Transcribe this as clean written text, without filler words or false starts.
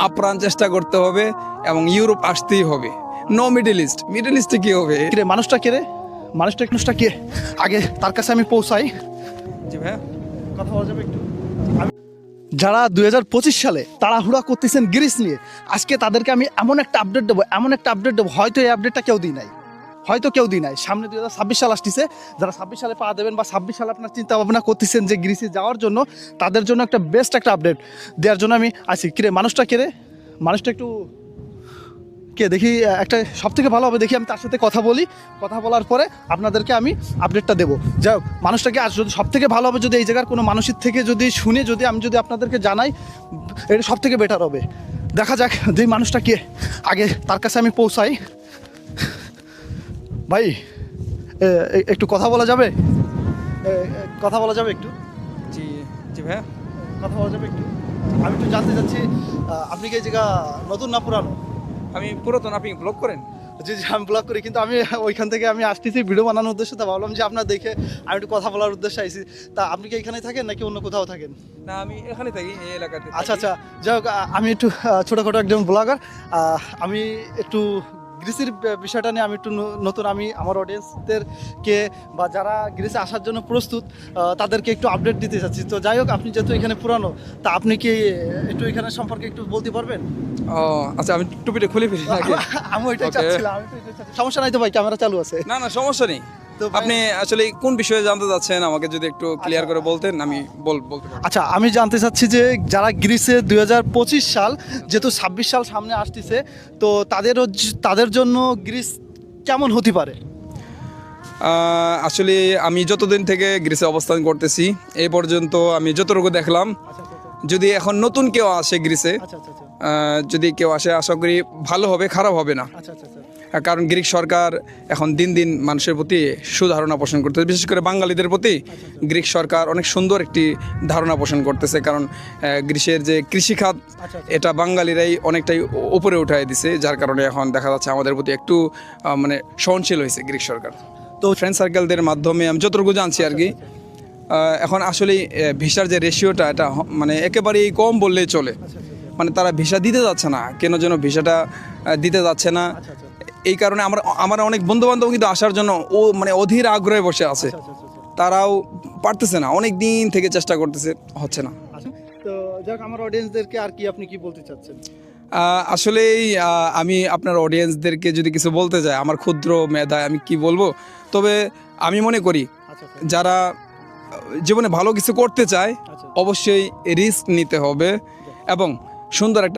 আপ্রাণ চেষ্টা করতে হবে এবং ইউরোপ আসতেই হবে। নো মিডল ইস্ট, মিডল ইস্টে কি হবে? কিরে মানুষটা কে রে? মানুষটা কে? আগে তার কাছে আমি পৌঁছাই। জি ভাইয়া, কথা বলা যাবে একটু? যারা 2025 সালে তাড়াহুড়া করতেছেন গ্রিস নিয়ে, আজকে তাদেরকে আমি এমন একটা আপডেট দেবো, হয়তো এই আপডেটটা কেউ দিই নাই, সামনে 2026 সাল আসতেছে। যারা 26 সালে পা দেবেন বা 26 সালে আপনার চিন্তা ভাবনা করতেছেন যে গ্রিসে যাওয়ার জন্য, তাদের জন্য একটা বেস্ট একটা আপডেট দেওয়ার জন্য আমি আছি। কিরে মানুষটা কে রে? মানুষটা একটু কে দেখি, একটা সব থেকে ভালো হবে দেখি আমি তার সাথে কথা বলি, কথা বলার পরে আপনাদেরকে আমি আপডেটটা দেবো। যাই হোক, মানুষটাকে আর যদি সব থেকে ভালো হবে যদি এই জায়গার কোনো মানুষের থেকে যদি শুনে আমি যদি আপনাদেরকে জানাই, এটা সব থেকে বেটার হবে। দেখা যাক যে মানুষটা কে, আগে তার কাছে আমি পৌঁছাই। ভাই একটু কথা বলা যাবে? কথা বলা যাবে একটু? জি জি ভাইয়া, কথা বলা যাবে একটু? আমি একটু জানতে চাচ্ছি, আপনি কি এই জায়গা নতুন না পুরানো? আমি পুরাতন, আপনি ব্লগ করেন? জি আমি ব্লগ করি, কিন্তু আমি ওইখান থেকে আমি আসতেছি ভিডিও বানানোর উদ্দেশ্যে। তা ভাবলাম যে আপনার দেখে আমি একটু কথা বলার উদ্দেশ্যে আইছি। তা আপনি কি এখানে থাকেন নাকি অন্য কোথাও থাকেন? না, আমি এখানে থাকি, এই এলাকাতে। আচ্ছা, যাই হোক, আমি একটু ছোটোখাটো একজন ব্লগার। আমি একটু গ্রিসের বিষয়টা নিয়ে আমি একটু নতুন, আমি আমার অডিয়েন্সদেরকে বা যারা গ্রিসে আসার জন্য প্রস্তুত তাদেরকে একটু আপডেট দিতে চাচ্ছি। তো যাই হোক, আপনি যেহেতু এখানে পুরানো, তা আপনি কি একটু এখানে সম্পর্কে একটু বলতে পারবেন? ও আচ্ছা, আমি টুপিটা খুলে ফেলি নাকি? আমি ওইটাই Okay. চাচ্ছিলাম, সমস্যা নাই তো ভাই? ক্যামেরা চালু আছে? না না, সমস্যা নেই। তো ভাই- আপনি আসলে কোন বিষয়ে জানতে চাচ্ছেন আমাকে যদি একটু ক্লিয়ার করে বলতেন, আমি বলতে পারবো। আচ্ছা, আমি জানতে চাচ্ছি যে যারা গ্রিসে 2025 সাল, যেহেতু 26 সাল সামনে আসতেছে, তো তাদের জন্য গ্রিস কেমন হতে পারে? আসলে আমি যতদিন থেকে গ্রিসে অবস্থান করতেছি এই পর্যন্ত আমি যতটুকু দেখলাম, যদি এখন নতুন কেউ আসে গ্রিসে, যদি কেউ আসে, আশা করি ভালো হবে, খারাপ হবে না। কারণ গ্রিক সরকার এখন দিন দিন মানুষের প্রতি সুধারণা পোষণ করতেছে, বিশেষ করে বাঙালিদের প্রতি গ্রিক সরকার অনেক সুন্দর একটি ধারণা পোষণ করতেছে। কারণ গ্রিসের যে কৃষিখাত, এটা বাঙালিরাই অনেকটাই উপরে উঠাই দিছে, যার কারণে এখন দেখা যাচ্ছে আমাদের প্রতি একটু মানে সহনশীল হয়েছে গ্রিক সরকার। তো ফ্রেন্ড সার্কেলদের মাধ্যমে আমি যতটুকু জানছি আর কি, এখন আসলে ভিসার যে রেশিওটা, এটা মানে একেবারেই কম বললেই চলে। মানে তারা ভিসা দিতে যাচ্ছে না, কেন যেন ভিসাটা দিতে যাচ্ছে না। এই কারণে আমার অনেক বন্ধু বান্ধব কিন্তু আসার জন্য মানে অধীর আগ্রহে বসে আছে, তারাও পারতেছে না, অনেক দিন থেকে চেষ্টা করতেছে, হচ্ছে না। তো যাক, আমার অডিয়েন্সদেরকে আর কি আপনি কি বলতে চাচ্ছেন? আসলেই আমি আপনার অডিয়েন্সদেরকে যদি কিছু বলতে যাই, আমার ক্ষুদ্র মেধায় আমি কি বলবো, তবে আমি মনে করি যারা জীবনে ভালো কিছু করতে চায় অবশ্যই রিস্ক নিতে হবে এবং সুন্দর একটা